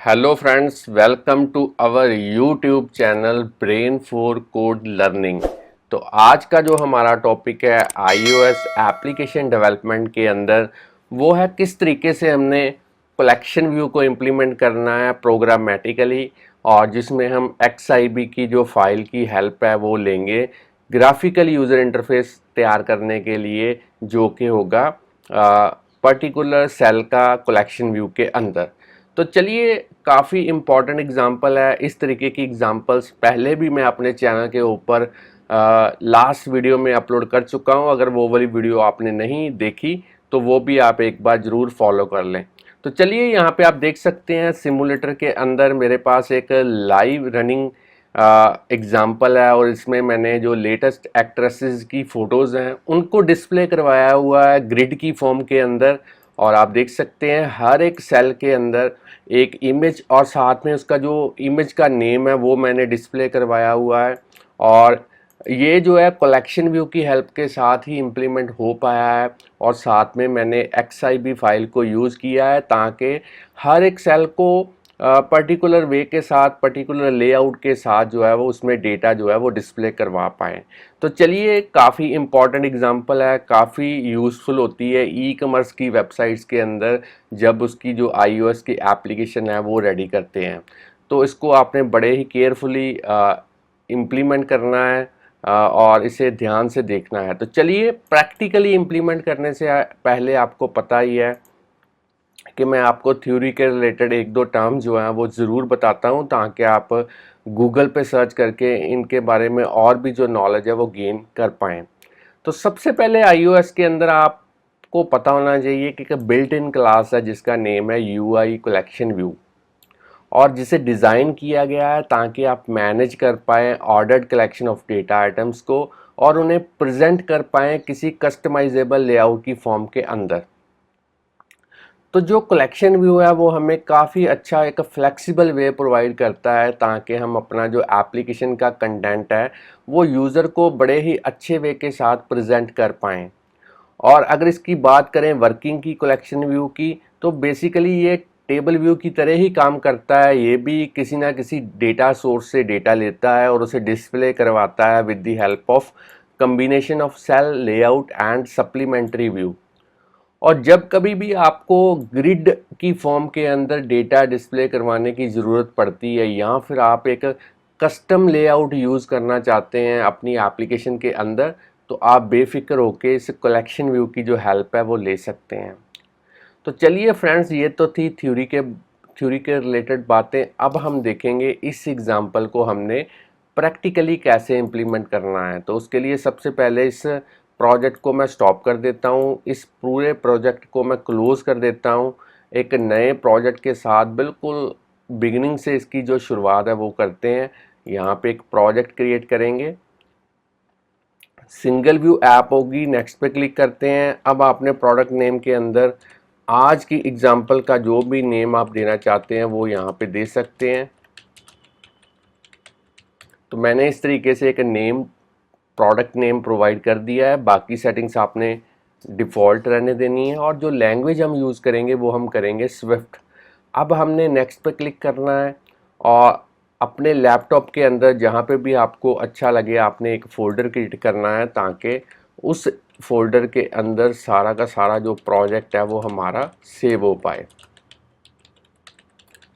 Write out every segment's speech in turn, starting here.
Hello friends, welcome to our YouTube channel brain for code learning. तो आज का जो हमारा टॉपिक है iOS एप्लीकेशन डेवलपमेंट के अंदर वो है किस तरीके से हमने कलेक्शन व्यू को इम्प्लीमेंट करना है प्रोग्रामेटिकली, और जिसमें हम XIB की जो फाइल की हेल्प है वो लेंगे ग्राफिकल यूज़र इंटरफेस तैयार करने के लिए, जो कि होगा पर्टिकुलर सेल का कलेक्शन व्यू के अंदर। तो चलिए, काफ़ी इम्पॉर्टेंट एग्जांपल है। इस तरीके की एग्जांपल्स पहले भी मैं अपने चैनल के ऊपर लास्ट वीडियो में अपलोड कर चुका हूं। अगर वो वाली वीडियो आपने नहीं देखी तो वो भी आप एक बार ज़रूर फॉलो कर लें। तो चलिए, यहाँ पे आप देख सकते हैं सिमुलेटर के अंदर मेरे पास एक लाइव रनिंग एग्जाम्पल है, और इसमें मैंने जो लेटेस्ट एक्ट्रेसेस की फ़ोटोज़ हैं उनको डिस्प्ले करवाया हुआ है ग्रिड की फॉर्म के अंदर। और आप देख सकते हैं हर एक सेल के अंदर एक इमेज और साथ में उसका जो इमेज का नेम है वो मैंने डिस्प्ले करवाया हुआ है। और ये जो है कलेक्शन व्यू की हेल्प के साथ ही इम्प्लीमेंट हो पाया है, और साथ में मैंने XIB फाइल को यूज़ किया है ताकि हर एक सेल को पर्टिकुलर वे के साथ, पर्टिकुलर लेआउट के साथ जो है वो उसमें डेटा जो है वो डिस्प्ले करवा पाएँ। तो चलिए, काफ़ी इम्पॉर्टेंट एग्जांपल है, काफ़ी यूज़फुल होती है ई कॉमर्स की वेबसाइट्स के अंदर जब उसकी जो iOS की एप्लीकेशन है वो रेडी करते हैं। तो इसको आपने बड़े ही केयरफुली इम्प्लीमेंट करना है, और इसे ध्यान से देखना है। तो चलिए, प्रैक्टिकली इम्प्लीमेंट करने से पहले आपको पता ही है कि मैं आपको थ्योरी के रिलेटेड एक दो टर्म जो हैं वो ज़रूर बताता हूं, ताकि आप गूगल पे सर्च करके इनके बारे में और भी जो नॉलेज है वो गेन कर पाएँ। तो सबसे पहले iOS के अंदर आपको पता होना चाहिए कि बिल्ट इन क्लास है जिसका नेम है UI कलेक्शन व्यू, और जिसे डिज़ाइन किया गया है ताकि आप मैनेज कर पाएँ ordered collection of data items को और उन्हें प्रेजेंट कर पाएँ किसी कस्टमाइजेबल लेआउट की फॉर्म के अंदर। तो जो कलेक्शन व्यू है वो हमें काफ़ी अच्छा एक फ्लेक्सिबल वे प्रोवाइड करता है ताकि हम अपना जो एप्लीकेशन का कंटेंट है वो यूज़र को बड़े ही अच्छे वे के साथ प्रेजेंट कर पाएँ। और अगर इसकी बात करें वर्किंग की कलेक्शन व्यू की, तो बेसिकली ये टेबल व्यू की तरह ही काम करता है। ये भी किसी ना किसी डेटा सोर्स से डेटा लेता है और उसे डिस्प्ले करवाता है with the help of combination of cell layout and supplementary view. और जब कभी भी आपको ग्रिड की फॉर्म के अंदर डेटा डिस्प्ले करवाने की ज़रूरत पड़ती है, या फिर आप एक कस्टम लेआउट यूज़ करना चाहते हैं अपनी एप्लीकेशन के अंदर, तो आप बेफिक्र होकर इस कलेक्शन व्यू की जो हेल्प है वो ले सकते हैं। तो चलिए फ्रेंड्स, ये तो थी थ्योरी के रिलेटेड बातें। अब हम देखेंगे इस एग्ज़ाम्पल को हमने प्रैक्टिकली कैसे इम्प्लीमेंट करना है। तो उसके लिए सबसे पहले इस प्रोजेक्ट को मैं स्टॉप कर देता हूँ, इस पूरे प्रोजेक्ट को मैं क्लोज़ कर देता हूँ। एक नए प्रोजेक्ट के साथ बिल्कुल बिगिनिंग से इसकी जो शुरुआत है वो करते हैं। यहाँ पे एक प्रोजेक्ट क्रिएट करेंगे, सिंगल व्यू ऐप होगी, नेक्स्ट पे क्लिक करते हैं। अब आपने प्रोडक्ट नेम के अंदर आज की एग्जांपल का जो भी नेम आप देना चाहते हैं वो यहाँ पे दे सकते हैं। तो मैंने इस तरीके से एक नेम, प्रोडक्ट नेम प्रोवाइड कर दिया है। बाकी सेटिंग्स आपने डिफ़ॉल्ट रहने देनी है, और जो लैंग्वेज हम यूज़ करेंगे वो हम करेंगे स्विफ्ट। अब हमने नेक्स्ट पे क्लिक करना है, और अपने लैपटॉप के अंदर जहाँ पे भी आपको अच्छा लगे आपने एक फ़ोल्डर क्रिएट करना है ताकि उस फोल्डर के अंदर सारा का सारा जो प्रोजेक्ट है वो हमारा सेव हो पाए।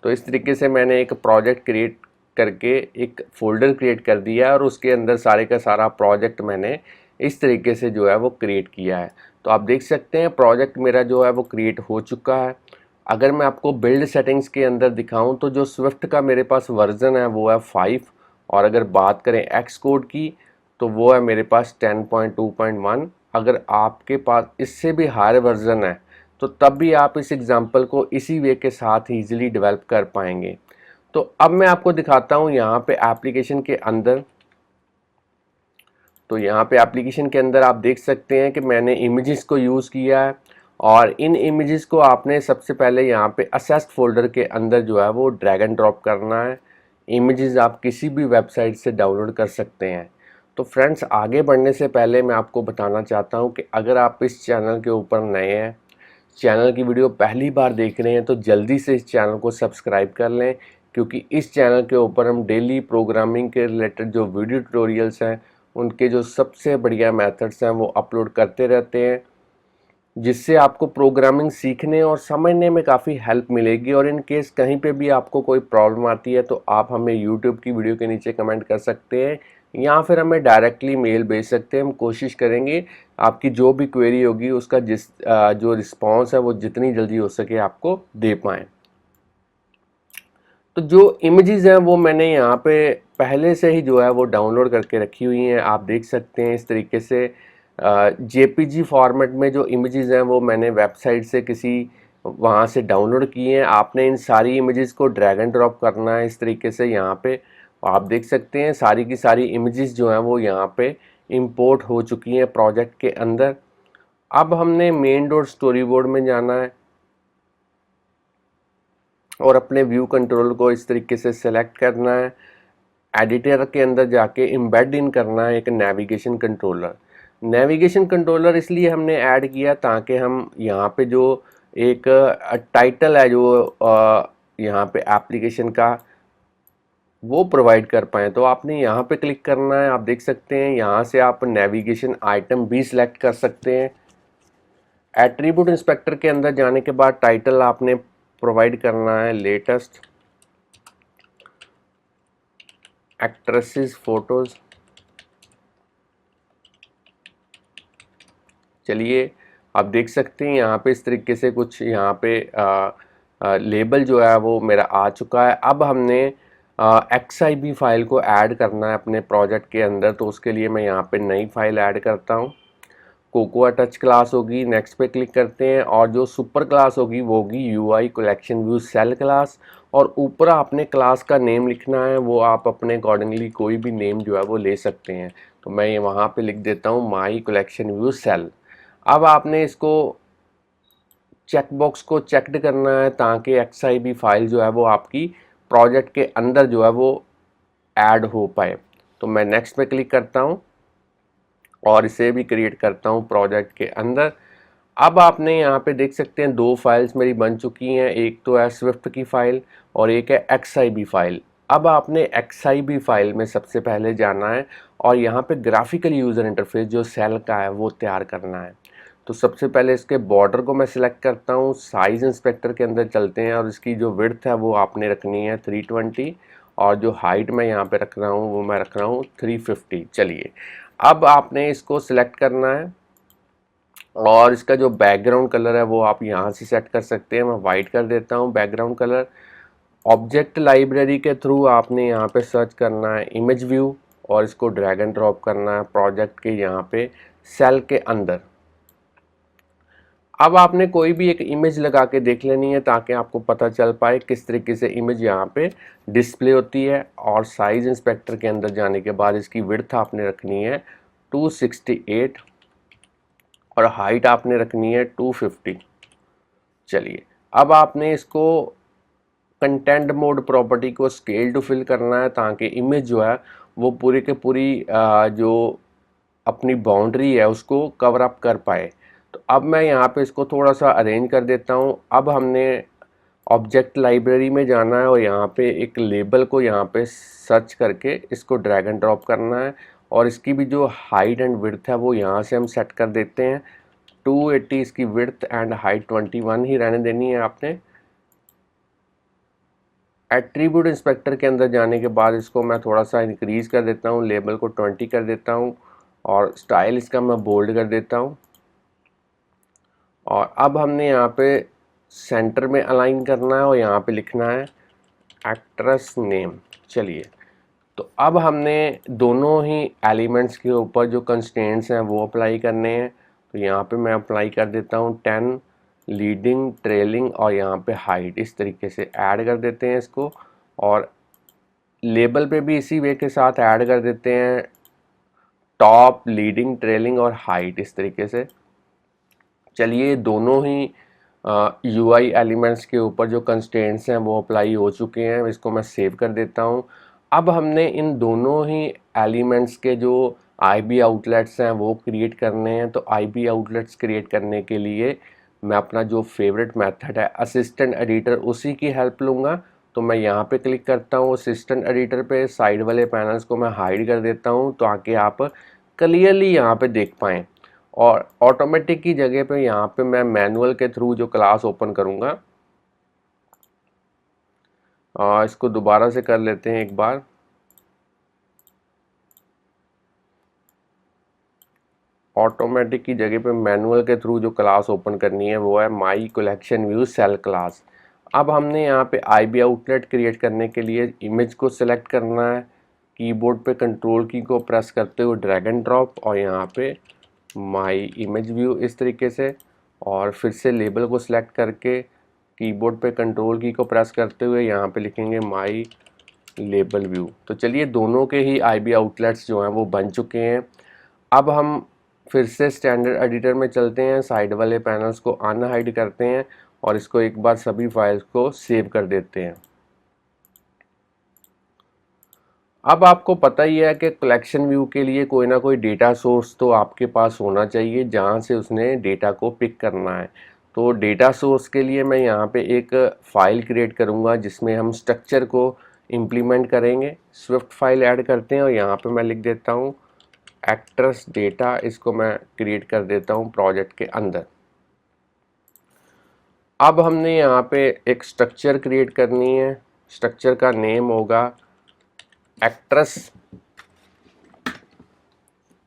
तो इस तरीके से मैंने एक प्रोजेक्ट क्रिएट करके एक फ़ोल्डर क्रिएट कर दिया है, और उसके अंदर सारे का सारा प्रोजेक्ट मैंने इस तरीके से जो है वो क्रिएट किया है। तो आप देख सकते हैं प्रोजेक्ट मेरा जो है वो क्रिएट हो चुका है। अगर मैं आपको बिल्ड सेटिंग्स के अंदर दिखाऊं तो जो स्विफ्ट का मेरे पास वर्ज़न है वो है 5, और अगर बात करें एक्स कोड की तो वो है मेरे पास 10.2.1। अगर आपके पास इससे भी हायर वर्ज़न है तो तब भी आप इस एग्ज़ाम्पल को इसी वे के साथ ईजिली डेवलप कर पाएंगे। तो अब मैं आपको दिखाता हूँ यहाँ पे एप्लीकेशन के अंदर। तो यहाँ पे एप्लीकेशन के अंदर आप देख सकते हैं कि मैंने इमेजेस को यूज़ किया है, और इन इमेजेस को आपने सबसे पहले यहाँ पे असेस्ड फोल्डर के अंदर जो है वो ड्रैग एंड ड्रॉप करना है। इमेजेस आप किसी भी वेबसाइट से डाउनलोड कर सकते हैं। तो फ्रेंड्स, आगे बढ़ने से पहले मैं आपको बताना चाहता हूँ कि अगर आप इस चैनल के ऊपर नए हैं, चैनल की वीडियो पहली बार देख रहे हैं तो जल्दी से इस चैनल को सब्सक्राइब कर लें, क्योंकि इस चैनल के ऊपर हम डेली प्रोग्रामिंग के रिलेटेड जो वीडियो ट्यूटोरियल्स हैं उनके जो सबसे बढ़िया मेथड्स हैं वो अपलोड करते रहते हैं, जिससे आपको प्रोग्रामिंग सीखने और समझने में काफ़ी हेल्प मिलेगी। और इन केस कहीं पे भी आपको कोई प्रॉब्लम आती है तो आप हमें यूट्यूब की वीडियो के नीचे कमेंट कर सकते हैं या फिर हमें डायरेक्टली मेल भेज सकते हैं। हम कोशिश करेंगे आपकी जो भी क्वेरी होगी उसका जो रिस्पॉन्स है वो जितनी जल्दी हो सके आपको दे पाएँ। तो जो इमेजेस हैं वो मैंने यहाँ पे पहले से ही जो है वो डाउनलोड करके रखी हुई हैं। आप देख सकते हैं इस तरीके से जेपीजी फॉर्मेट में जो इमेजेस हैं वो मैंने वेबसाइट से किसी वहाँ से डाउनलोड किए हैं। आपने इन सारी इमेजेस को ड्रैग एंड ड्रॉप करना है इस तरीके से यहाँ पे। आप देख सकते हैं सारी की सारी इमेजेस जो हैं वो यहाँ पे इंपोर्ट हो चुकी हैं प्रोजेक्ट के अंदर। अब हमने मेन डॉट स्टोरी बोर्ड में जाना है और अपने व्यू कंट्रोल को इस तरीके से सेलेक्ट करना है। एडिटर के अंदर जाके एम्बेड इन करना है एक नेविगेशन कंट्रोलर। नेविगेशन कंट्रोलर इसलिए हमने ऐड किया ताकि हम यहाँ पे जो एक टाइटल है जो यहाँ पे एप्लीकेशन का वो प्रोवाइड कर पाएँ। तो आपने यहाँ पे क्लिक करना है। आप देख सकते हैं यहाँ से आप नेविगेशन आइटम भी सिलेक्ट कर सकते हैं। एट्रीब्यूट इंस्पेक्टर के अंदर जाने के बाद टाइटल आपने प्रोवाइड करना है लेटेस्ट एक्ट्रेसेस फोटोज़। चलिए आप देख सकते हैं यहाँ पे इस तरीके से कुछ यहाँ पे लेबल जो है वो मेरा आ चुका है। अब हमने XIB फाइल को ऐड करना है अपने प्रोजेक्ट के अंदर, तो उसके लिए मैं यहाँ पे नई फाइल ऐड करता हूँ। कोकोआ टच क्लास होगी, नेक्स्ट पे क्लिक करते हैं और जो सुपर क्लास होगी वो होगी UI collection view cell class. और ऊपर आपने क्लास का नेम लिखना है, वो आप अपने अकॉर्डिंगली कोई भी नेम जो है वो ले सकते हैं। तो मैं ये वहाँ पे लिख देता हूँ माई कलेक्शन व्यू सेल। अब आपने इसको चेकबॉक्स को चेक्ड करना है ताकि XIB फाइल जो है वो आपकी प्रोजेक्ट के अंदर जो है वो ऐड हो पाए। तो मैं नेक्स्ट पे क्लिक करता हूँ और इसे भी क्रिएट करता हूँ प्रोजेक्ट के अंदर। अब आपने यहाँ पे देख सकते हैं दो फाइल्स मेरी बन चुकी हैं, एक तो है स्विफ्ट की फ़ाइल और एक है XIB फाइल। अब आपने XIB फाइल में सबसे पहले जाना है और यहाँ पे ग्राफिकल यूज़र इंटरफेस जो सेल का है वो तैयार करना है। तो सबसे पहले इसके बॉर्डर को मैं सिलेक्ट करता हूँ, साइज़ इंस्पेक्टर के अंदर चलते हैं और इसकी जो विड्थ है वो आपने रखनी है 320 और जो हाइट मैं यहाँ पे रख रहा हूँ वो मैं रख रहा हूँ 350। चलिए अब आपने इसको सिलेक्ट करना है और इसका जो बैकग्राउंड कलर है वो आप यहाँ से सेट कर सकते हैं। मैं वाइट कर देता हूँ बैकग्राउंड कलर। ऑब्जेक्ट लाइब्रेरी के थ्रू आपने यहाँ पे सर्च करना है इमेज व्यू और इसको ड्रैग एंड ड्रॉप करना है प्रोजेक्ट के यहाँ पे सेल के अंदर। अब आपने कोई भी एक इमेज लगा के देख लेनी है ताकि आपको पता चल पाए किस तरीके से इमेज यहाँ पे डिस्प्ले होती है। और साइज़ इंस्पेक्टर के अंदर जाने के बाद इसकी विड्थ आपने रखनी है 268 और हाइट आपने रखनी है 250। चलिए अब आपने इसको कंटेंट मोड प्रॉपर्टी को स्केल टू फिल करना है ताकि इमेज जो है वो पूरी के पूरी जो अपनी बाउंड्री है उसको कवर अप कर पाए। तो अब मैं यहाँ पे इसको थोड़ा सा अरेंज कर देता हूँ। अब हमने ऑब्जेक्ट लाइब्रेरी में जाना है और यहाँ पे एक लेबल को यहाँ पे सर्च करके इसको ड्रैग एंड ड्रॉप करना है और इसकी भी जो हाइट एंड विड्थ है वो यहाँ से हम सेट कर देते हैं 280। इसकी विड्थ एंड हाइट 21 ही रहने देनी है आपने। एट्रीब्यूट इंस्पेक्टर के अंदर जाने के बाद इसको मैं थोड़ा सा इंक्रीज़ कर देता हूँ, लेबल को 20 कर देता हूँ और स्टाइल इसका मैं बोल्ड कर देता हूँ। और अब हमने यहाँ पे सेंटर में अलाइन करना है और यहाँ पे लिखना है एक्ट्रेस नेम। चलिए तो अब हमने दोनों ही एलिमेंट्स के ऊपर जो कंस्ट्रेंट्स हैं वो अप्लाई करने हैं। तो यहाँ पे मैं अप्लाई कर देता हूँ 10 लीडिंग, ट्रेलिंग और यहाँ पे हाइट। इस तरीके से ऐड कर देते हैं इसको और लेबल पे भी इसी वे के साथ ऐड कर देते हैं टॉप, लीडिंग, ट्रेलिंग और हाइट इस तरीके से। चलिए दोनों ही UI एलिमेंट्स के ऊपर जो कंस्ट्रेंट्स हैं वो अप्लाई हो चुके हैं। इसको मैं सेव कर देता हूँ। अब हमने इन दोनों ही एलिमेंट्स के जो IB आउटलेट्स हैं वो क्रिएट करने हैं। तो IB आउटलेट्स क्रिएट करने के लिए मैं अपना जो फेवरेट मेथड है असिस्टेंट एडिटर उसी की हेल्प लूँगा। तो मैं यहाँ पे क्लिक करता हूँ असिस्टेंट एडिटर पे, साइड वाले पैनल्स को मैं हाइड कर देता हूँ ताकि आप क्लियरली यहाँ पे देख पाएँ। और ऑटोमेटिक की जगह पे यहाँ पे मैं मैनुअल के थ्रू जो क्लास ओपन करूँगा, इसको दोबारा से कर लेते हैं एक बार। ऑटोमेटिक की जगह पे मैनुअल के थ्रू जो क्लास ओपन करनी है वो है my collection view cell class. अब हमने यहाँ पे आईबी आउटलेट क्रिएट करने के लिए इमेज को सिलेक्ट करना है, कीबोर्ड पे कंट्रोल की को प्रेस करते हुए ड्रैग एंड ड्रॉप और यहाँ पे माई इमेज व्यू इस तरीके से, और फिर से लेबल को सिलेक्ट करके कीबोर्ड पे कंट्रोल की को प्रेस करते हुए यहाँ पे लिखेंगे माई लेबल व्यू। तो चलिए दोनों के ही आईबी आउटलेट्स जो हैं वो बन चुके हैं। अब हम फिर से स्टैंडर्ड एडिटर में चलते हैं, साइड वाले पैनल्स को अनहाइड करते हैं और इसको एक बार सभी फाइल्स को सेव कर देते हैं। अब आपको पता ही है कि कलेक्शन व्यू के लिए कोई ना कोई डेटा सोर्स तो आपके पास होना चाहिए जहां से उसने डेटा को पिक करना है। तो डेटा सोर्स के लिए मैं यहाँ पे एक फ़ाइल क्रिएट करूँगा जिसमें हम स्ट्रक्चर को इम्प्लीमेंट करेंगे। स्विफ्ट फाइल ऐड करते हैं और यहाँ पे मैं लिख देता हूँ एक्ट्रेस डेटा, इसको मैं क्रिएट कर देता हूँ प्रोजेक्ट के अंदर। अब हमने यहाँ पे एक स्ट्रक्चर क्रिएट करनी है, स्ट्रक्चर का नेम होगा एक्ट्रेस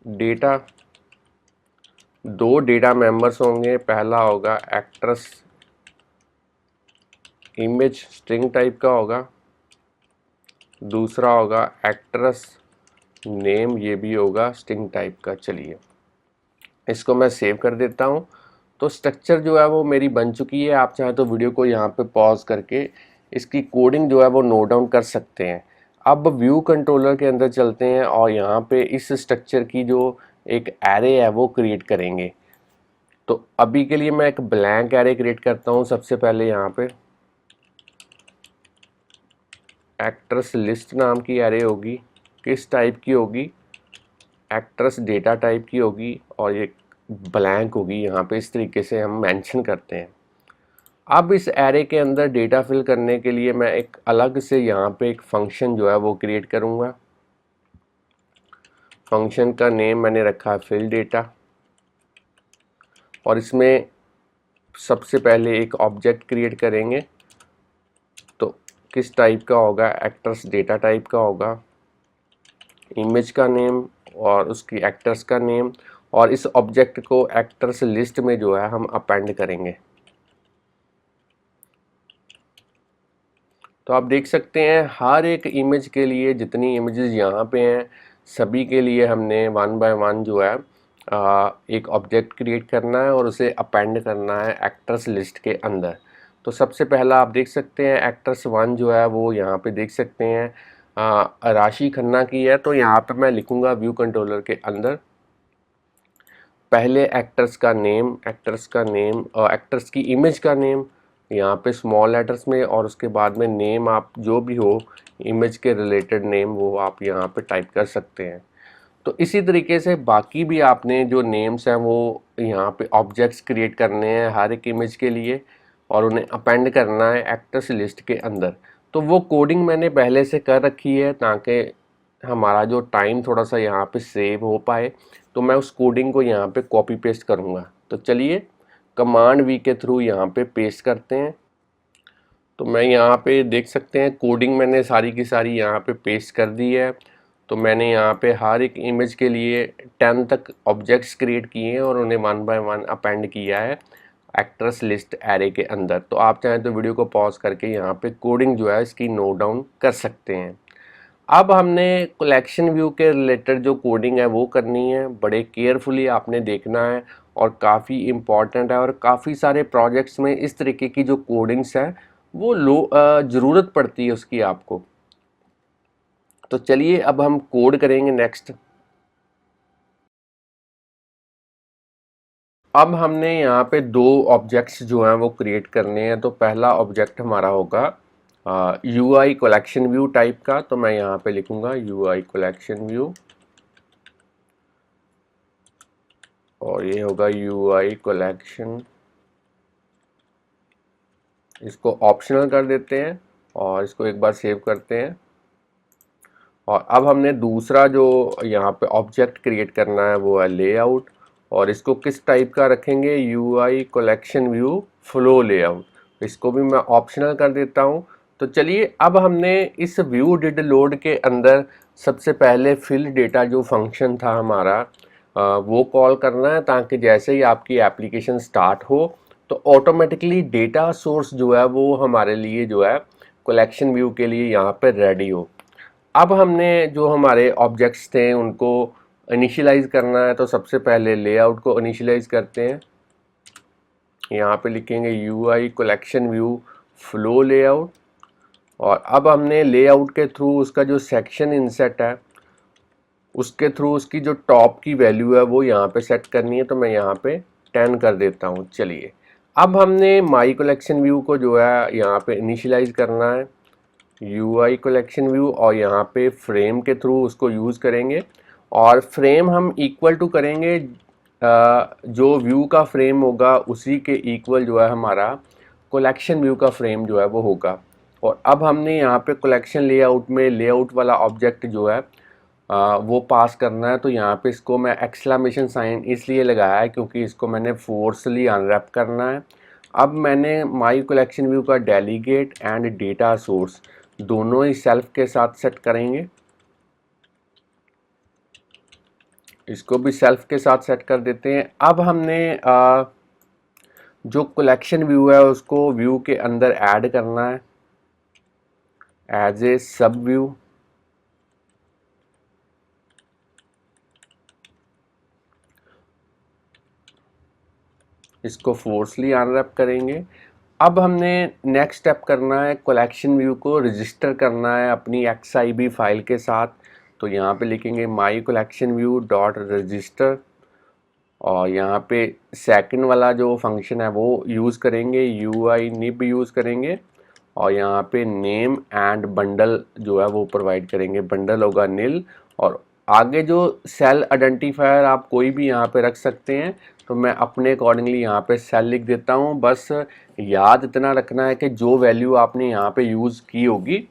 डेटा। दो डेटा मेंबर्स होंगे, पहला होगा एक्ट्रेस इमेज स्ट्रिंग टाइप का होगा, दूसरा होगा एक्ट्रेस नेम, ये भी होगा स्ट्रिंग टाइप का। चलिए इसको मैं सेव कर देता हूँ। तो स्ट्रक्चर जो है वो मेरी बन चुकी है। आप चाहें तो वीडियो को यहाँ पे पॉज करके इसकी कोडिंग जो है वो नोट डाउन कर सकते हैं। अब व्यू कंट्रोलर के अंदर चलते हैं और यहाँ पे इस स्ट्रक्चर की जो एक एरे है वो क्रिएट करेंगे। तो अभी के लिए मैं एक ब्लैंक एरे क्रिएट करता हूँ। सबसे पहले यहाँ पे एक्ट्रेस लिस्ट नाम की एरे होगी। किस टाइप की होगी? एक्ट्रेस डेटा टाइप की होगी और ये ब्लैंक होगी। यहाँ पे इस तरीके से हम मेंशन करते हैं। अब इस एरे के अंदर डेटा फिल करने के लिए मैं एक अलग से यहाँ पे एक फंक्शन जो है वो क्रिएट करूँगा। फंक्शन का नेम मैंने रखा है फिल डेटा और इसमें सबसे पहले एक ऑब्जेक्ट क्रिएट करेंगे। तो किस टाइप का होगा? एक्ट्रेस डेटा टाइप का होगा। इमेज का नेम और उसकी एक्टर्स का नेम, और इस ऑब्जेक्ट को एक्टर्स लिस्ट में जो है हम अपेंड करेंगे। तो आप देख सकते हैं हर एक इमेज के लिए जितनी इमेजेस यहाँ पे हैं सभी के लिए हमने वन बाय वन जो है एक ऑब्जेक्ट क्रिएट करना है और उसे अपेंड करना है एक्टर्स लिस्ट के अंदर। तो सबसे पहला आप देख सकते हैं एक्टर्स वन जो है वो यहाँ पे देख सकते हैं राशि खन्ना की है। तो यहाँ पे मैं लिखूँगा व्यू कंट्रोलर के अंदर पहले एक्टर्स का नेम, एक्टर्स की इमेज का नेम यहाँ पे स्मॉल लेटर्स में, और उसके बाद में नेम आप जो भी हो इमेज के रिलेटेड नेम वो आप यहाँ पे टाइप कर सकते हैं। तो इसी तरीके से बाकी भी आपने जो नेम्स हैं वो यहाँ पे ऑब्जेक्ट्स क्रिएट करने हैं हर एक इमेज के लिए और उन्हें अपेंड करना है एक्टर्स लिस्ट के अंदर। तो वो कोडिंग मैंने पहले से कर रखी है ताकि हमारा जो टाइम थोड़ा सा यहाँ पे सेव हो पाए। तो मैं उस कोडिंग को यहाँ पे कॉपी पेस्ट करूँगा। तो चलिए कमांड वी के थ्रू यहाँ पे पेस्ट करते हैं। तो मैं यहाँ पे देख सकते हैं कोडिंग मैंने सारी की सारी यहाँ पे पेस्ट कर दी है। तो मैंने यहाँ पे हर एक इमेज के लिए 10 तक ऑब्जेक्ट्स क्रिएट किए हैं और उन्हें वन बाय वन अपेंड किया है एक्ट्रेस लिस्ट एरे के अंदर। तो आप चाहें तो वीडियो को पॉज करके यहाँ पे कोडिंग जो है इसकी नोट डाउन कर सकते हैं। अब हमने कलेक्शन व्यू के रिलेटेड जो कोडिंग है वो करनी है, बड़े केयरफुली आपने देखना है और काफ़ी इम्पॉर्टेंट है। और काफ़ी सारे प्रोजेक्ट्स में इस तरीके की जो कोडिंग्स है वो ज़रूरत पड़ती है उसकी आपको। तो चलिए अब हम कोड करेंगे नेक्स्ट। अब हमने यहाँ पे दो ऑब्जेक्ट्स जो हैं वो क्रिएट करने हैं। तो पहला ऑब्जेक्ट हमारा होगा UI कलेक्शन व्यू टाइप का। तो मैं यहाँ पे लिखूँगा UI कलेक्शन व्यू और ये होगा UI कलेक्शन इसको ऑप्शनल कर देते हैं और इसको एक बार सेव करते हैं। और अब हमने दूसरा जो यहाँ पे ऑब्जेक्ट क्रिएट करना है वो है लेआउट, और इसको किस टाइप का रखेंगे, UI collection view flow layout. इसको भी मैं ऑप्शनल कर देता हूँ। तो चलिए अब हमने इस व्यू डिड लोड के अंदर सबसे पहले फिल डेटा जो फंक्शन था हमारा वो कॉल करना है, ताकि जैसे ही आपकी एप्लीकेशन स्टार्ट हो तो ऑटोमेटिकली डेटा सोर्स जो है वो हमारे लिए जो है कलेक्शन व्यू के लिए यहाँ पे रेडी हो। अब हमने जो हमारे ऑब्जेक्ट्स थे उनको इनिशियलाइज करना है, तो सबसे पहले लेआउट को इनिशियलाइज करते हैं। यहाँ पे लिखेंगे UI collection view flow layout, और अब हमने लेआउट के थ्रू उसका जो सेक्शन इंसेट है उसके थ्रू उसकी जो टॉप की वैल्यू है वो यहाँ पे सेट करनी है। तो मैं यहाँ पे 10 कर देता हूँ। चलिए अब हमने माई कलेक्शन व्यू को जो है यहाँ पे इनिशियलाइज करना है, UI कलेक्शन व्यू, और यहाँ पे फ्रेम के थ्रू उसको यूज़ करेंगे। और फ्रेम हम इक्वल टू करेंगे जो व्यू का फ्रेम होगा उसी के इक्वल जो है हमारा कलेक्शन व्यू का फ्रेम जो है वो होगा। और अब हमने यहाँ पे कलेक्शन लेआउट में लेआउट वाला ऑब्जेक्ट जो है वो पास करना है। तो यहाँ पे इसको मैं एक्सक्लेमेशन साइन इसलिए लगाया है क्योंकि इसको मैंने फोर्सली अनरैप करना है। अब मैंने माई कलेक्शन व्यू का डेलीगेट एंड डेटा सोर्स दोनों ही सेल्फ के साथ सेट करेंगे। इसको भी सेल्फ के साथ सेट कर देते हैं। अब हमने जो कलेक्शन व्यू है उसको व्यू के अंदर ऐड करना है एज ए सब व्यू। इसको फोर्सली अनरैप करेंगे। अब हमने नेक्स्ट स्टेप करना है, कलेक्शन व्यू को रजिस्टर करना है अपनी XIB फाइल के साथ। तो यहाँ पे लिखेंगे माई कलेक्शन व्यू डॉट रजिस्टर, और यहाँ पे सेकंड वाला जो फंक्शन है वो यूज़ करेंगे, UI nib यूज़ करेंगे, और यहाँ पे नेम एंड बंडल जो है वो प्रोवाइड करेंगे। बंडल होगा नील, और आगे जो सेल आइडेंटिफायर आप कोई भी यहाँ पे रख सकते हैं। तो मैं अपने अकॉर्डिंगली यहाँ पे सेल लिख देता हूँ। बस याद इतना रखना है कि जो वैल्यू आपने यहाँ पे यूज़ की होगी,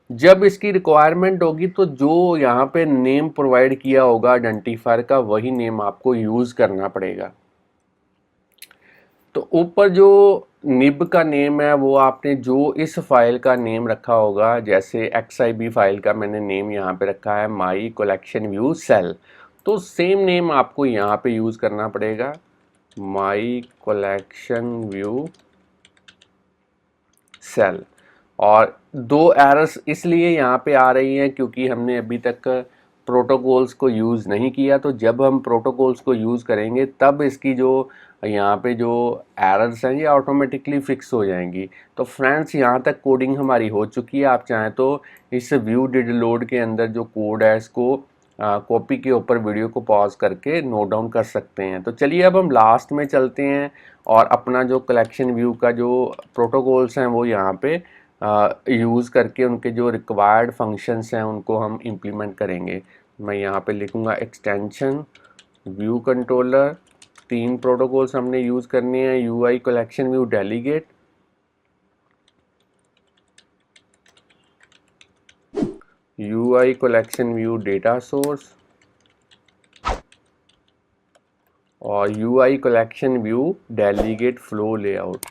जब इसकी रिक्वायरमेंट होगी तो जो यहाँ पे नेम प्रोवाइड किया होगा आइडेंटिफायर का वही नेम आपको यूज़ करना पड़ेगा। तो ऊपर जो निब का नेम है वो आपने जो इस फाइल का नेम रखा होगा, जैसे XIB फाइल का मैंने नेम यहाँ पे रखा है माई कलेक्शन व्यू सेल, तो सेम नेम आपको यहाँ पे यूज़ करना पड़ेगा, माई कलेक्शन व्यू सेल। और दो एरर्स इसलिए यहाँ पे आ रही हैं क्योंकि हमने अभी तक प्रोटोकॉल्स को यूज़ नहीं किया। तो जब हम प्रोटोकॉल्स को यूज़ करेंगे तब इसकी जो यहाँ पे जो एरर्स हैं ये ऑटोमेटिकली फिक्स हो जाएंगी। तो फ्रेंड्स यहाँ तक कोडिंग हमारी हो चुकी है। आप चाहें तो इस व्यू डिड लोड के अंदर जो कोड है इसको कॉपी के ऊपर वीडियो को पॉज करके नोट डाउन कर सकते हैं। तो चलिए अब हम लास्ट में चलते हैं और अपना जो कलेक्शन व्यू का जो प्रोटोकॉल्स हैं वो यहाँ पे यूज़ करके उनके जो रिक्वायर्ड फंक्शंस हैं उनको हम इम्प्लीमेंट करेंगे। मैं यहाँ पे लिखूँगा एक्सटेंशन व्यू कंट्रोलर। 3 प्रोटोकॉल्स हमने यूज़ करने हैं, UI collection view delegate, UI collection view data source, और UI collection view delegate flow layout.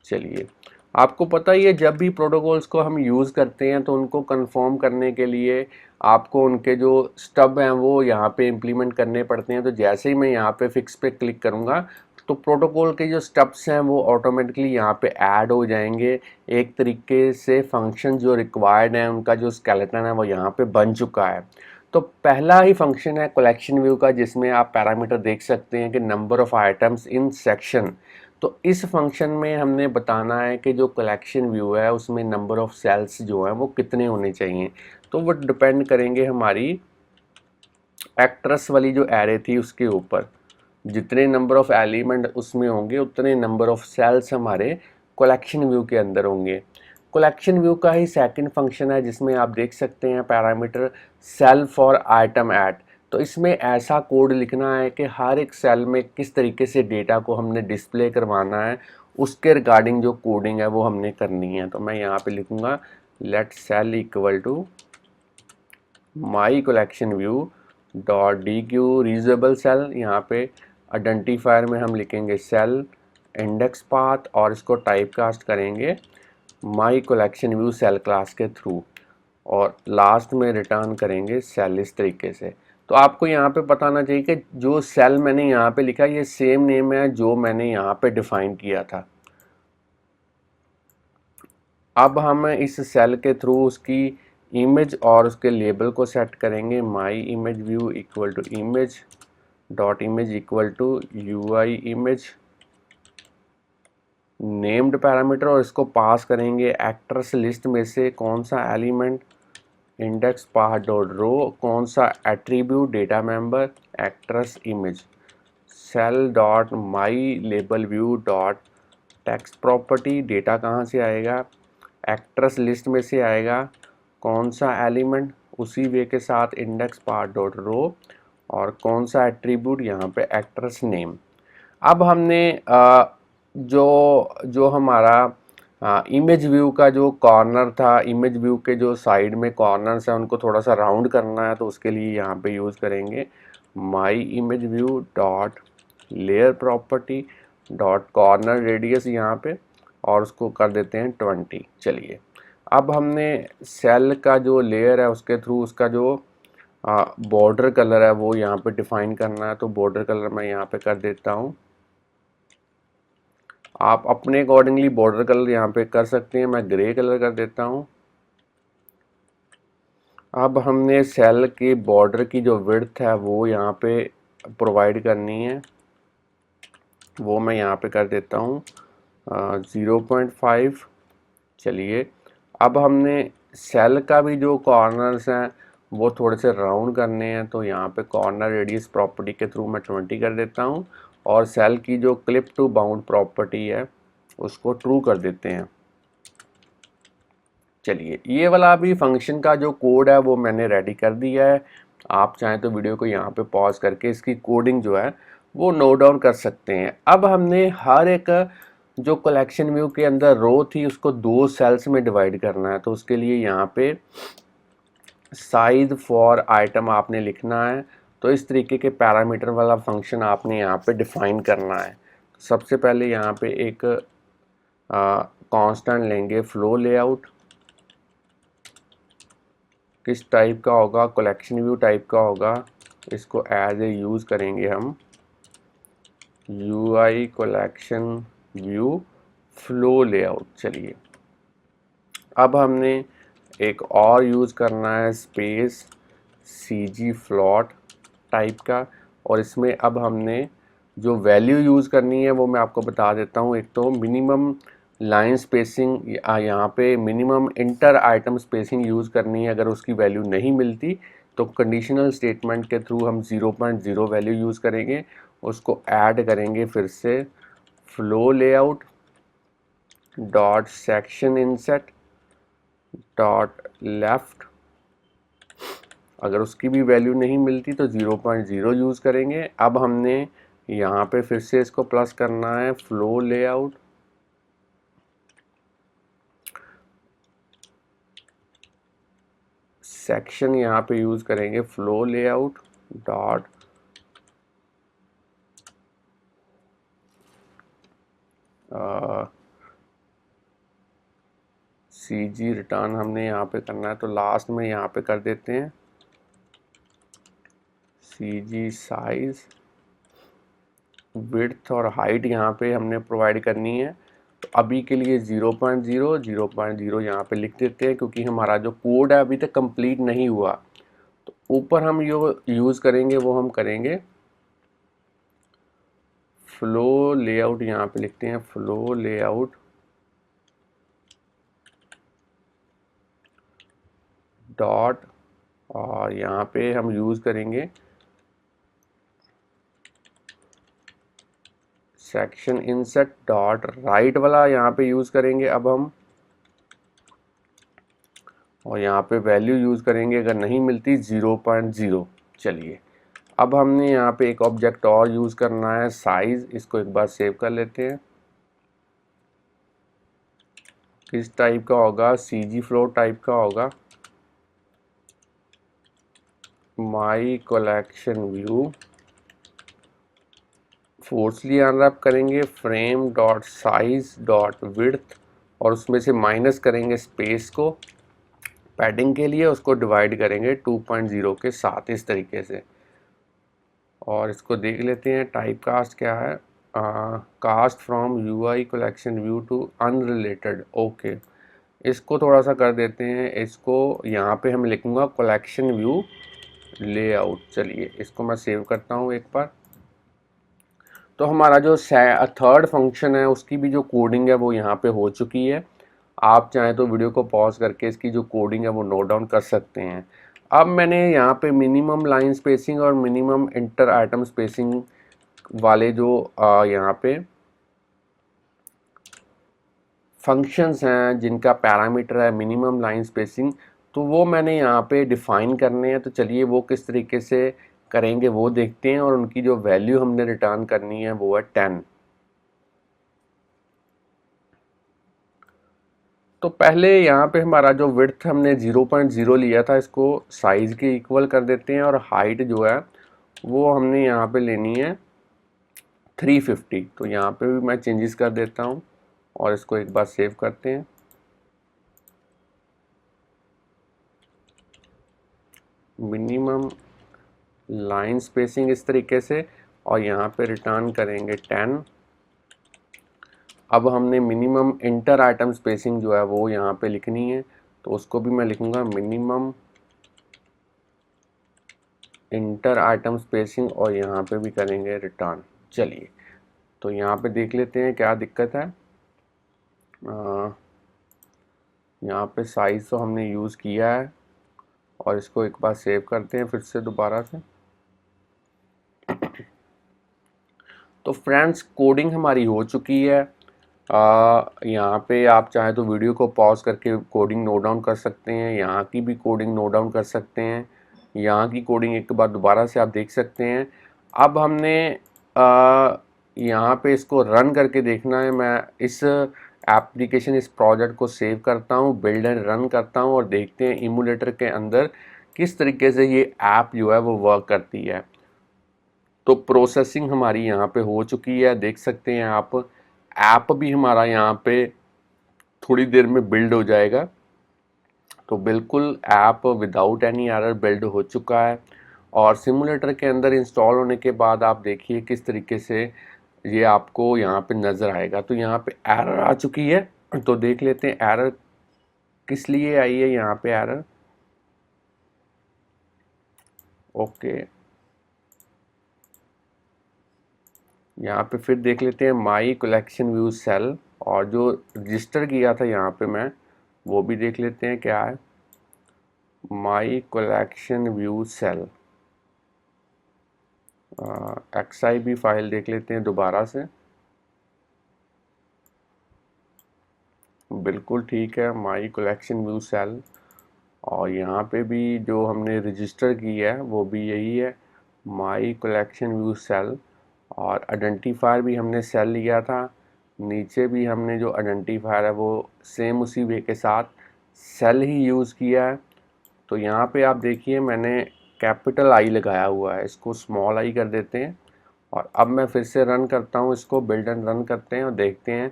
चलिए आपको पता ही है जब भी प्रोटोकॉल्स को हम यूज़ करते हैं तो उनको कंफर्म करने के लिए आपको उनके जो स्टब हैं वो यहाँ पे इम्प्लीमेंट करने पड़ते हैं। तो जैसे ही मैं यहाँ पे फिक्स पे क्लिक करूँगा तो प्रोटोकॉल के जो स्टेप्स हैं वो ऑटोमेटिकली यहाँ पे ऐड हो जाएंगे। एक तरीके से फंक्शन जो रिक्वायर्ड है उनका जो स्केलेटन है वो यहाँ पे बन चुका है। तो पहला ही फंक्शन है कलेक्शन व्यू का, जिसमें आप पैरामीटर देख सकते हैं कि number of items in section. तो इस फंक्शन में हमने बताना है कि जो कलेक्शन व्यू है उसमें नंबर ऑफ़ सेल्स जो हैं वो कितने होने चाहिए। तो वो डिपेंड करेंगे हमारी एक्ट्रेस वाली जो एरे थी उसके ऊपर। जितने नंबर ऑफ़ एलिमेंट उसमें होंगे उतने नंबर ऑफ़ सेल्स हमारे कलेक्शन व्यू के अंदर होंगे। कलेक्शन व्यू का ही सेकंड फंक्शन है जिसमें आप देख सकते हैं parameter cell for item at. तो इसमें ऐसा कोड लिखना है कि हर एक सेल में किस तरीके से डेटा को हमने डिस्प्ले करवाना है, उसके रिगार्डिंग जो कोडिंग है वो हमने करनी है। तो मैं यहाँ पे लिखूँगा let cell equal to my collection view dot dequeue reusable cell. यहाँ पे आइडेंटिफायर में हम लिखेंगे सेल इंडेक्स पाथ और इसको टाइप कास्ट करेंगे my collection view cell class के थ्रू, और लास्ट में रिटर्न करेंगे सेल इस तरीके से। तो आपको यहाँ पे बताना चाहिए कि जो सेल मैंने यहाँ पे लिखा ये सेम नेम है जो मैंने यहाँ पे डिफाइन किया था। अब हम इस सेल के थ्रू उसकी इमेज और उसके लेबल को सेट करेंगे। My image view equal to image dot image equal to UI image named parameter, और इसको पास करेंगे एक्ट्रेस लिस्ट में से कौन सा element index path dot row, कौन सा attribute data member actress image, cell dot my label view dot text property data कहाँ से आएगा, एक्ट्रेस लिस्ट में से आएगा, कौन सा एलिमेंट उसी वे के साथ इंडेक्स पाथ डॉट रो, और कौन सा एट्रीब्यूट यहाँ पे एक्ट्रेस नेम। अब हमने जो हमारा इमेज व्यू का जो कॉर्नर था, इमेज व्यू के जो साइड में कॉर्नर्स हैं उनको थोड़ा सा राउंड करना है, तो उसके लिए यहाँ पे यूज़ करेंगे my image view dot layer property dot corner radius यहाँ पे, और उसको कर देते हैं 20। चलिए अब हमने सेल का जो लेयर है उसके थ्रू उसका जो बॉर्डर कलर है वो यहाँ पे डिफाइन करना है। तो बॉर्डर कलर मैं यहाँ पे कर देता हूँ, आप अपने अकॉर्डिंगली बॉर्डर कलर यहाँ पे कर सकते हैं, मैं ग्रे कलर कर देता हूँ। अब हमने सेल की बॉर्डर की जो विड्थ है वो यहाँ पे प्रोवाइड करनी है, वो मैं यहाँ पे कर देता हूँ 0.5। चलिए अब हमने सेल का भी जो कॉर्नर्स हैं वो थोड़े से राउंड करने हैं, तो यहाँ पे कॉर्नर रेडियस प्रॉपर्टी के थ्रू मैं 20 कर देता हूँ, और सेल की जो क्लिप टू बाउंड प्रॉपर्टी है उसको ट्रू कर देते हैं। चलिए ये वाला अभी फंक्शन का जो कोड है वो मैंने रेडी कर दिया है। आप चाहें तो वीडियो को यहाँ पे पॉज करके इसकी कोडिंग जो है वो नोट डाउन कर सकते हैं। अब हमने हर एक जो कलेक्शन व्यू के अंदर रो थी उसको 2 सेल्स में डिवाइड करना है, तो उसके लिए यहाँ पे साइज फॉर आइटम आपने लिखना है। तो इस तरीके के पैरामीटर वाला फंक्शन आपने यहाँ पे डिफाइन करना है। सबसे पहले यहाँ पे एक कांस्टेंट लेंगे फ्लो लेआउट, किस टाइप का होगा, कलेक्शन व्यू टाइप का होगा, इसको एज ए यूज़ करेंगे हम UI collection view flow layout. चलिए अब हमने एक और यूज़ करना है स्पेस सीजी फ्लॉट टाइप का, और इसमें अब हमने जो वैल्यू यूज़ करनी है वो मैं आपको बता देता हूँ। एक तो मिनिमम लाइन स्पेसिंग, यहाँ पे minimum inter item spacing use करनी है। अगर उसकी वैल्यू नहीं मिलती तो कंडीशनल स्टेटमेंट के थ्रू हम 0.0 वैल्यू यूज़ करेंगे, उसको ऐड करेंगे फिर से flow layout dot section inset dot left. अगर उसकी भी वैल्यू नहीं मिलती तो 0.0 यूज़ करेंगे। अब हमने यहाँ पे फिर से इसको प्लस करना है फ्लो लेआउट सेक्शन, यहाँ पे यूज़ करेंगे flow layout dot CG return हमने यहाँ पे करना है, तो लास्ट में यहाँ पे कर देते हैं सीजी साइज विड्थ और हाइट यहाँ पे हमने प्रोवाइड करनी है। तो अभी के लिए 0.0 यहाँ पे लिख देते हैं, क्योंकि हमारा जो कोड है अभी तक कंप्लीट नहीं हुआ। तो ऊपर हम जो यूज़ करेंगे वो हम करेंगे फ्लो लेआउट, यहाँ पे लिखते हैं फ्लो लेआउट डॉट, और यहाँ पे हम यूज़ करेंगे सेक्शन इंसेट डॉट राइट वाला, यहाँ पे यूज़ करेंगे अब हम, और यहाँ पे वैल्यू यूज़ करेंगे अगर नहीं मिलती 0.0। चलिए अब हमने यहाँ पे एक ऑब्जेक्ट और यूज़ करना है, साइज़। इसको एक बार सेव कर लेते हैं। किस टाइप का होगा? CG फ्लोट टाइप का होगा। माई कलेक्शन व्यू, फोर्सली अनरैप करेंगे, frame dot size dot width, और उसमें से माइनस करेंगे स्पेस को पैडिंग के लिए, उसको डिवाइड करेंगे 2.0 के साथ इस तरीके से। और इसको देख लेते हैं टाइप कास्ट क्या है। Cast from UI collection view to unrelated. Okay, इसको थोड़ा सा कर देते हैं। इसको यहाँ पे हम लिखूँगा कलेक्शन व्यू लेआउट। चलिए इसको मैं सेव करता हूँ एक बार। तो हमारा जो थर्ड फंक्शन है उसकी भी जो कोडिंग है वो यहाँ पे हो चुकी है। आप चाहें तो वीडियो को पॉज करके इसकी जो कोडिंग है वो नोट डाउन कर सकते हैं। अब मैंने यहाँ पे मिनिमम लाइन स्पेसिंग और मिनिमम इंटर आइटम स्पेसिंग वाले जो यहाँ पे फंक्शंस हैं जिनका पैरामीटर है मिनिमम लाइन स्पेसिंग, तो वो मैंने यहाँ पे डिफ़ाइन करने हैं। तो चलिए वो किस तरीके से करेंगे वो देखते हैं। और उनकी जो वैल्यू हमने रिटर्न करनी है वो है 10। तो पहले यहाँ पे हमारा जो विड्थ हमने 0.0 लिया था इसको साइज़ के इक्वल कर देते हैं, और हाइट जो है वो हमने यहाँ पे लेनी है 350। तो यहाँ पे भी मैं चेंजेस कर देता हूँ और इसको एक बार सेव करते हैं। मिनिमम लाइन स्पेसिंग इस तरीके से, और यहाँ पे रिटर्न करेंगे 10। अब हमने मिनिमम इंटर आइटम स्पेसिंग जो है वो यहाँ पे लिखनी है, तो उसको भी मैं लिखूँगा मिनिमम इंटर आइटम स्पेसिंग, और यहाँ पे भी करेंगे रिटर्न। चलिए तो यहाँ पे देख लेते हैं क्या दिक्कत है। यहाँ पे साइज़ तो हमने यूज़ किया है, और इसको एक बार सेव करते हैं फिर से दोबारा से। तो फ्रेंड्स कोडिंग हमारी हो चुकी है। यहाँ पे आप चाहें तो वीडियो को पॉज करके कोडिंग नोट डाउन कर सकते हैं, यहाँ की भी कोडिंग नोट डाउन कर सकते हैं, यहाँ की कोडिंग एक बार दोबारा से आप देख सकते हैं। अब हमने यहाँ पे इसको रन करके देखना है। मैं इस एप्लीकेशन इस प्रोजेक्ट को सेव करता हूँ, बिल्ड एंड रन करता हूँ, और देखते हैं इमूलेटर के अंदर किस तरीके से ये ऐप जो है वो वर्क करती है। तो प्रोसेसिंग हमारी यहाँ पे हो चुकी है, देख सकते हैं आप। ऐप भी हमारा यहाँ पे थोड़ी देर में बिल्ड हो जाएगा। तो बिल्कुल app without any error build हो चुका है, और सिमुलेटर के अंदर इंस्टॉल होने के बाद आप देखिए किस तरीके से ये आपको यहाँ पे नज़र आएगा। तो यहाँ पे एरर आ चुकी है, तो देख लेते हैं एरर किस लिए आई है। यहाँ पे एरर ओके, यहाँ पे फिर देख लेते हैं माई कलेक्शन व्यू सेल, और जो रजिस्टर किया था यहाँ पे मैं वो भी देख लेते हैं क्या है। My collection view cell XIB file देख लेते हैं दोबारा से। बिल्कुल ठीक है, माई कलेक्शन व्यू सेल, और यहाँ पे भी जो हमने रजिस्टर की है वो भी यही है, माई कलेक्शन व्यू सेल। और आइडेंटिफायर भी हमने सेल लिया था, नीचे भी हमने जो आइडेंटिफायर है वो सेम उसी वे के साथ सेल ही यूज़ किया है। तो यहाँ पे आप देखिए मैंने कैपिटल आई लगाया हुआ है, इसको स्मॉल आई कर देते हैं। और अब मैं फिर से रन करता हूँ, इसको बिल्ड एंड रन करते हैं और देखते हैं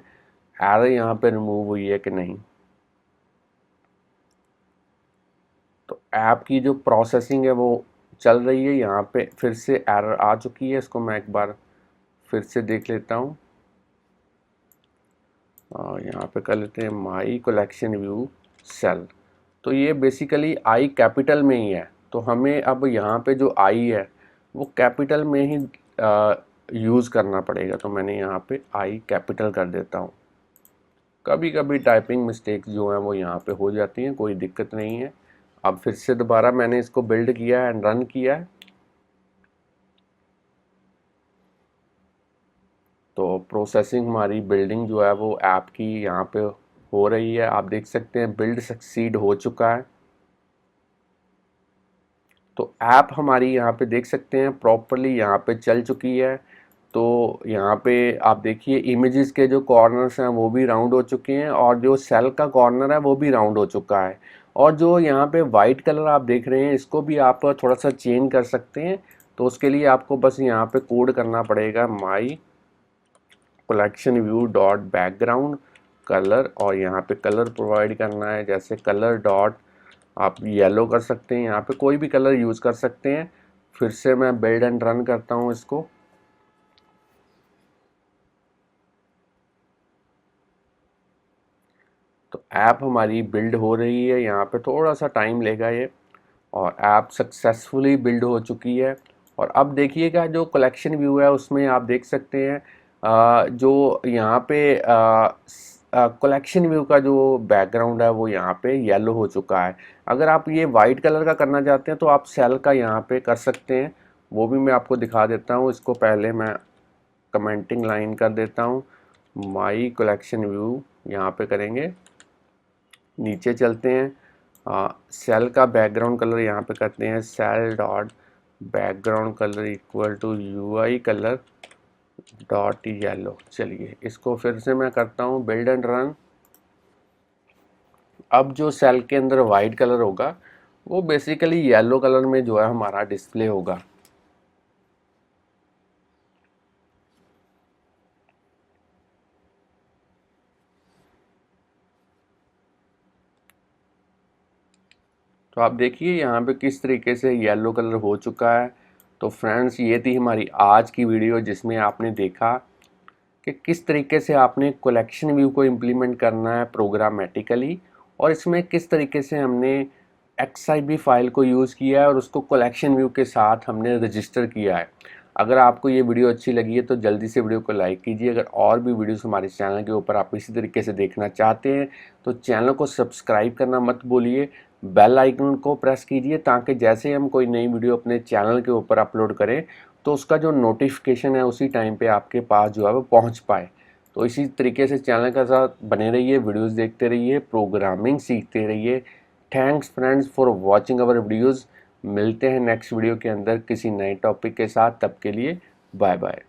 एरर यहाँ पे रिमूव हुई है कि नहीं। तो ऐप की जो प्रोसेसिंग है वो चल रही है। यहाँ पे फिर से एरर आ चुकी है, इसको मैं एक बार फिर से देख लेता हूँ। यहाँ पे कर लेते हैं माई कलेक्शन व्यू सेल। तो ये बेसिकली आई कैपिटल में ही है, तो हमें अब यहाँ पे जो आई है वो कैपिटल में ही यूज़ करना पड़ेगा। तो मैंने यहाँ पे आई कैपिटल कर देता हूँ। कभी कभी टाइपिंग मिस्टेक्स जो हैं वो यहाँ पे हो जाती हैं, कोई दिक्कत नहीं है। अब फिर से दोबारा मैंने इसको बिल्ड किया है एंड रन किया है। तो प्रोसेसिंग हमारी बिल्डिंग जो है वो ऐप की यहाँ पे हो रही है। आप देख सकते हैं बिल्ड सक्सीड हो चुका है। तो ऐप हमारी यहाँ पे देख सकते हैं प्रॉपरली यहाँ पे चल चुकी है। तो यहाँ पे आप देखिए इमेजेस के जो कॉर्नर्स हैं वो भी राउंड हो चुके हैं और जो सेल का कॉर्नर है वो भी राउंड हो चुका है। और जो यहाँ पे वाइट कलर आप देख रहे हैं इसको भी आप थोड़ा सा चेंज कर सकते हैं। तो उसके लिए आपको बस यहाँ पे कोड करना पड़ेगा माई collection view dot background colour, और यहाँ पे कलर प्रोवाइड करना है, जैसे कलर डॉट आप येलो कर सकते हैं, यहाँ पे कोई भी कलर यूज़ कर सकते हैं। फिर से मैं बिल्ड एंड रन करता हूँ इसको। तो ऐप हमारी बिल्ड हो रही है, यहाँ पे थोड़ा सा टाइम लेगा ये, और ऐप सक्सेसफुली बिल्ड हो चुकी है। और अब देखिएगा जो कलेक्शन व्यू है उसमें आप देख सकते हैं जो यहाँ पे कलेक्शन व्यू का जो बैकग्राउंड है वो यहाँ पे येलो हो चुका है। अगर आप ये वाइट कलर का करना चाहते हैं तो आप सेल का यहाँ पे कर सकते हैं, वो भी मैं आपको दिखा देता हूँ। इसको पहले मैं कमेंटिंग लाइन कर देता हूँ, माई कलेक्शन व्यू यहाँ पे करेंगे, नीचे चलते हैं, सेल का बैकग्राउंड कलर यहाँ पे करते हैं cell dot background colour equal to UI colour dot yellow. चलिए इसको फिर से मैं करता हूँ बिल्ड एंड रन। अब जो सेल के अंदर वाइट कलर होगा वो बेसिकली येलो कलर में जो है हमारा डिस्प्ले होगा। तो आप देखिए यहाँ पे किस तरीके से येलो कलर हो चुका है। तो फ्रेंड्स ये थी हमारी आज की वीडियो जिसमें आपने देखा कि किस तरीके से आपने कलेक्शन व्यू को इम्प्लीमेंट करना है प्रोग्रामेटिकली, और इसमें किस तरीके से हमने XIB फाइल को यूज़ किया है और उसको कलेक्शन व्यू के साथ हमने रजिस्टर किया है। अगर आपको ये वीडियो अच्छी लगी है तो जल्दी से वीडियो को लाइक कीजिए। अगर और भी वीडियोस हमारे चैनल के ऊपर आप इसी तरीके से देखना चाहते हैं तो चैनल को सब्सक्राइब करना मत भूलिए, बेल आइकन को प्रेस कीजिए, ताकि जैसे हम कोई नई वीडियो अपने चैनल के ऊपर अपलोड करें तो उसका जो नोटिफिकेशन है उसी टाइम पे आपके पास जो है वो पहुंच पाए। तो इसी तरीके से चैनल के साथ बने रहिए, वीडियोस देखते रहिए, प्रोग्रामिंग सीखते रहिए। Thanks friends for watching our videos. मिलते हैं नेक्स्ट वीडियो के अंदर किसी नए टॉपिक के साथ, तब के लिए बाय बाय।